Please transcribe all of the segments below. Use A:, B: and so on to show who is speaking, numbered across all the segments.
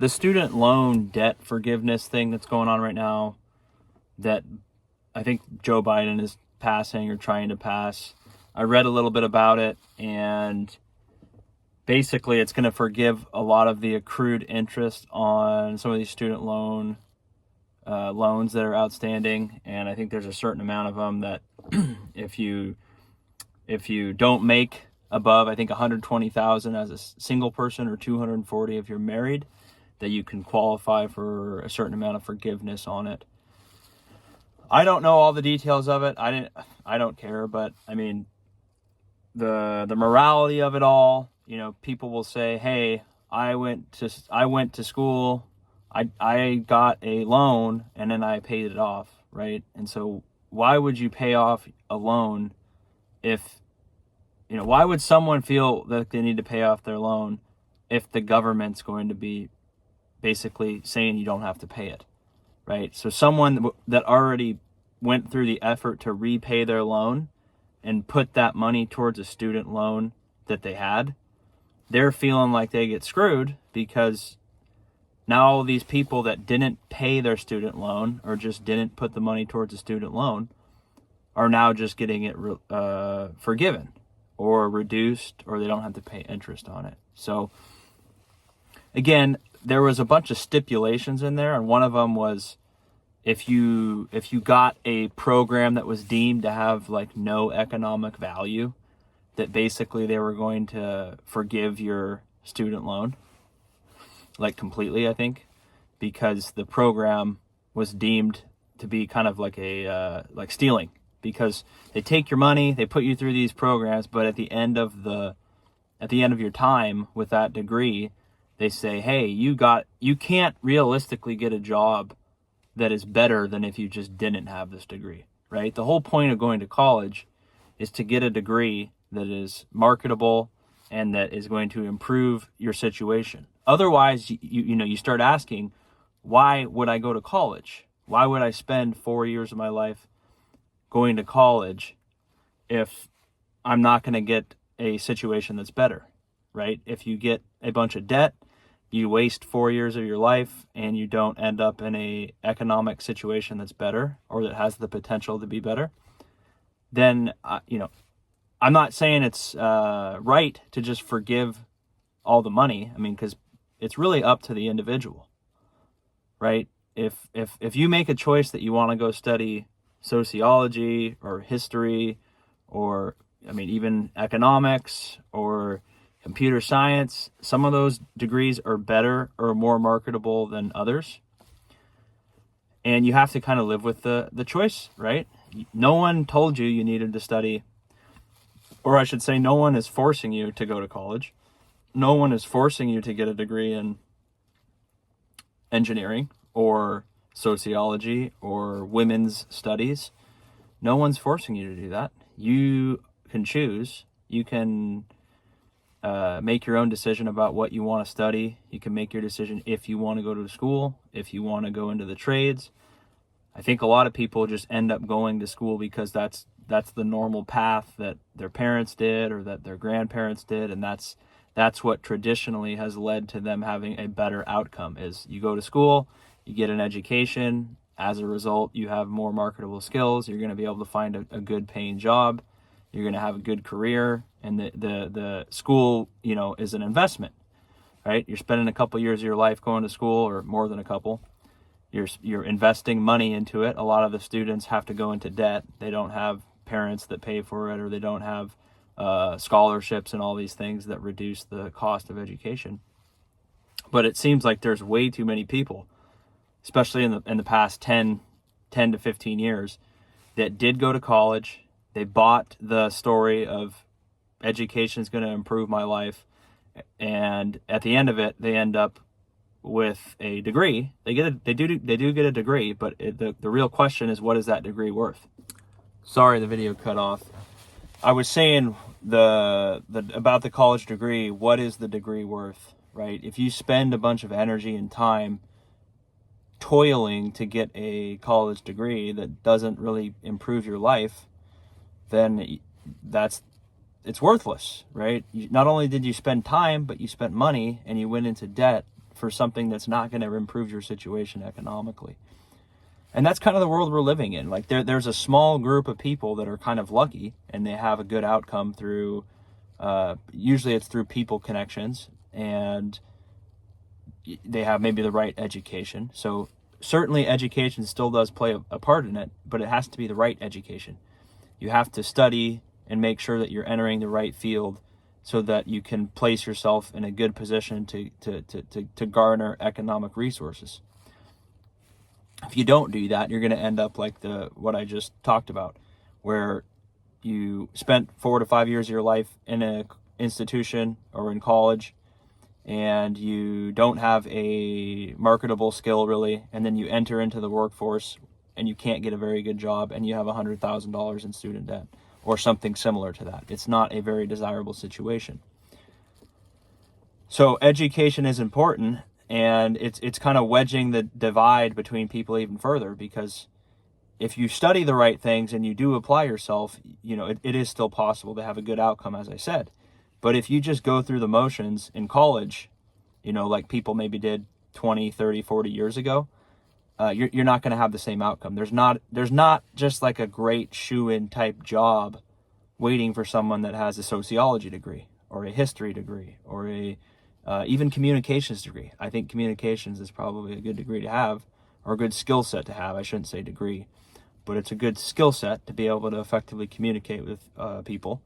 A: the student loan debt forgiveness thing that's going on right now, that I think Joe Biden is passing or trying to pass. I read a little bit about it, and basically it's going to forgive a lot of the accrued interest on some of these student loans that are outstanding. And I think there's a certain amount of them that if you don't make above, I think 120,000 as a single person, or 240 if you're married, that you can qualify for a certain amount of forgiveness on it. I don't know all the details of it. I don't care, but I mean, the morality of it all, people will say, "Hey, I went to school, I got a loan and then I paid it off," right? And so why would you pay off a loan if, why would someone feel that they need to pay off their loan if the government's going to be basically saying you don't have to pay it, right? So someone that already went through the effort to repay their loan and put that money towards a student loan that they had, they're feeling like they get screwed, because now all these people that didn't pay their student loan or just didn't put the money towards a student loan are now just getting it forgiven or reduced, or they don't have to pay interest on it. So again, there was a bunch of stipulations in there, and one of them was if you got a program that was deemed to have like no economic value, that basically they were going to forgive your student loan, like completely, I think, because the program was deemed to be kind of like like stealing, because they take your money, they put you through these programs, but at the end of your time with that degree, they say, "Hey, you can't realistically get a job that is better than if you just didn't have this degree," right? The whole point of going to college is to get a degree that is marketable and that is going to improve your situation. Otherwise, you start asking, why would I go to college? Why would I spend 4 years of my life going to college if I'm not going to get a situation that's better, right? If you get a bunch of debt, you waste 4 years of your life and you don't end up in a economic situation that's better, or that has the potential to be better, then, I'm not saying it's right to just forgive all the money. I mean, because it's really up to the individual, right? If you make a choice that you want to go study sociology or history, or, even economics or computer science, some of those degrees are better or more marketable than others. And you have to kind of live with the choice, right? No one told you needed to study, or I should say, no one is forcing you to go to college. No one is forcing you to get a degree in engineering or sociology or women's studies. No one's forcing you to do that. You can choose. You can make your own decision about what you want to study. You can make your decision if you want to go to school, if you want to go into the trades. I think a lot of people just end up going to school because that's the normal path that their parents did or that their grandparents did, and that's what traditionally has led to them having a better outcome. Is you go to school, you get an education, as a result you have more marketable skills, you're going to be able to find a good paying job, you're going to have a good career, and the school, is an investment, right? You're spending a couple years of your life going to school, or more than a couple. You're investing money into it. A lot of the students have to go into debt. They don't have parents that pay for it, or they don't have scholarships and all these things that reduce the cost of education. But it seems like there's way too many people, especially in the past 10 to 15 years, that did go to college. They bought the story of education is going to improve my life, and at the end of it, they end up with a degree. They do get a degree, but the real question is, what is that degree worth? Sorry, the video cut off. I was saying about the college degree. What is the degree worth, right? If you spend a bunch of energy and time toiling to get a college degree that doesn't really improve your life, then it's worthless, right? Not only did you spend time, but you spent money and you went into debt for something that's not going to improve your situation economically. And that's kind of the world we're living in. Like there's a small group of people that are kind of lucky and they have a good outcome through, usually it's through people connections, and they have maybe the right education. So certainly education still does play a part in it, but it has to be the right education. You have to study and make sure that you're entering the right field so that you can place yourself in a good position to garner economic resources. If you don't do that, you're going to end up like what I just talked about, where you spent 4 to 5 years of your life in an institution or in college, and you don't have a marketable skill really, and then you enter into the workforce and you can't get a very good job, and you have $100,000 in student debt or something similar to that. It's not a very desirable situation. So education is important, and it's kind of wedging the divide between people even further, because if you study the right things and you do apply yourself, it is still possible to have a good outcome, as I said. But if you just go through the motions in college, like people maybe did 20, 30, 40 years ago, you're not going to have the same outcome. There's not just like a great shoe-in type job waiting for someone that has a sociology degree or a history degree or a even communications degree. I think communications is probably a good degree to have, or a good skill set to have. I shouldn't say degree, but it's a good skill set to be able to effectively communicate with people.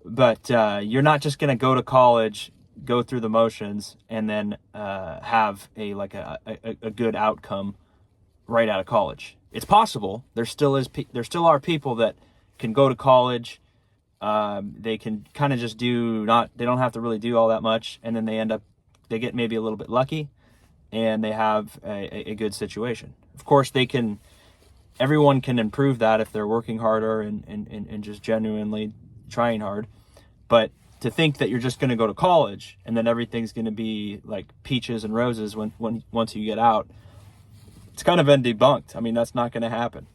A: But you're not just going to go to college, go through the motions, and then have a good outcome right out of college. It's possible. There still are people that can go to college. They can kind of just they don't have to really do all that much, and then they get maybe a little bit lucky, and they have a good situation. Of course, everyone can improve that if they're working harder and just genuinely trying hard. But to think that you're just going to go to college and then everything's going to be like peaches and roses once you get out, it's kind of been debunked. I mean, that's not going to happen.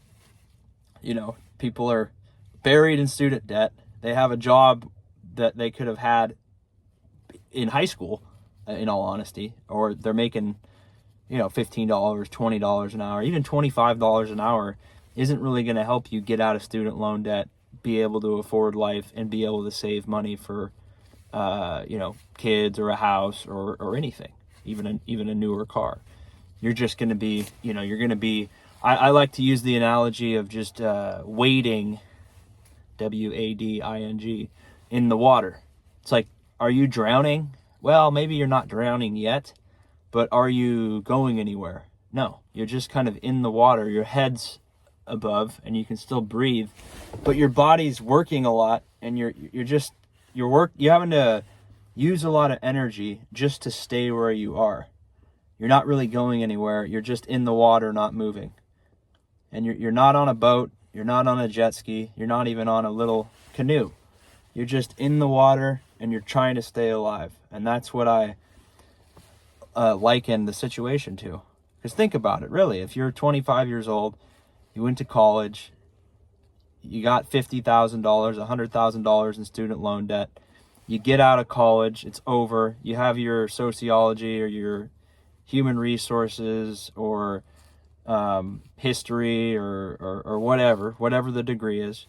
A: People are buried in student debt. They have a job that they could have had in high school, in all honesty, or they're making, $15, $20 an hour, even $25 an hour isn't really going to help you get out of student loan debt, be able to afford life, and be able to save money for, kids or a house or anything, even a newer car. You're just going to be, I like to use the analogy of just wading, wading, in the water. It's like, are you drowning? Well, maybe you're not drowning yet, but are you going anywhere? No, you're just kind of in the water. Your head's above and you can still breathe, but your body's working a lot, and you're having to use a lot of energy just to stay where you are. You're not really going anywhere. You're just in the water, not moving. And you're not on a boat. You're not on a jet ski. You're not even on a little canoe. You're just in the water, and you're trying to stay alive. And that's what I liken the situation to. Because think about it, really. If you're 25 years old, you went to college, you got $50,000, $100,000 in student loan debt. You get out of college, it's over. You have your sociology or your human resources or history or whatever the degree is.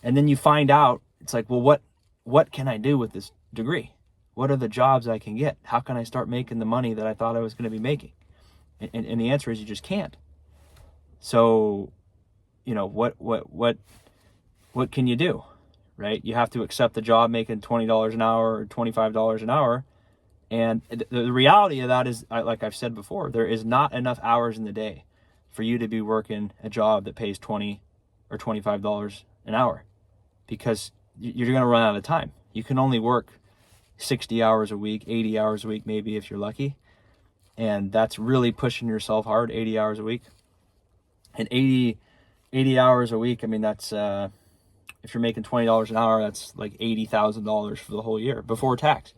A: And then you find out, it's like, well, what can I do with this degree? What are the jobs I can get? How can I start making the money that I thought I was going to be making? And the answer is you just can't. So, what can you do, right? You have to accept the job making $20 an hour or $25 an hour. And the reality of that is, like I've said before, there is not enough hours in the day for you to be working a job that pays $20 or $25 an hour, because you're going to run out of time. You can only work 60 hours a week, 80 hours a week, maybe if you're lucky. And that's really pushing yourself hard, 80 hours a week. And 80 hours a week, I mean, that's, if you're making $20 an hour, that's like $80,000 for the whole year before tax.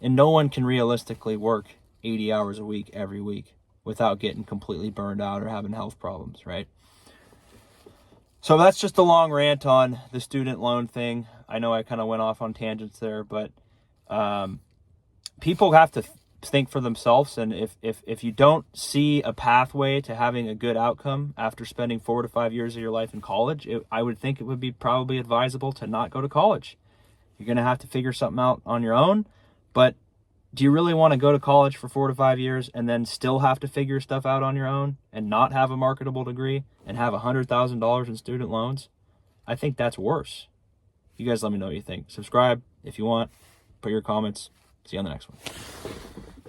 A: And no one can realistically work 80 hours a week every week without getting completely burned out or having health problems, right? So that's just a long rant on the student loan thing. I know I kind of went off on tangents there, but people have to think for themselves. And if you don't see a pathway to having a good outcome after spending 4 to 5 years of your life in college, I would think it would be probably advisable to not go to college. You're going to have to figure something out on your own. But do you really want to go to college for 4 to 5 years and then still have to figure stuff out on your own and not have a marketable degree and have $100,000 in student loans? I think that's worse. You guys let me know what you think. Subscribe if you want. Put your comments. See you on the next one.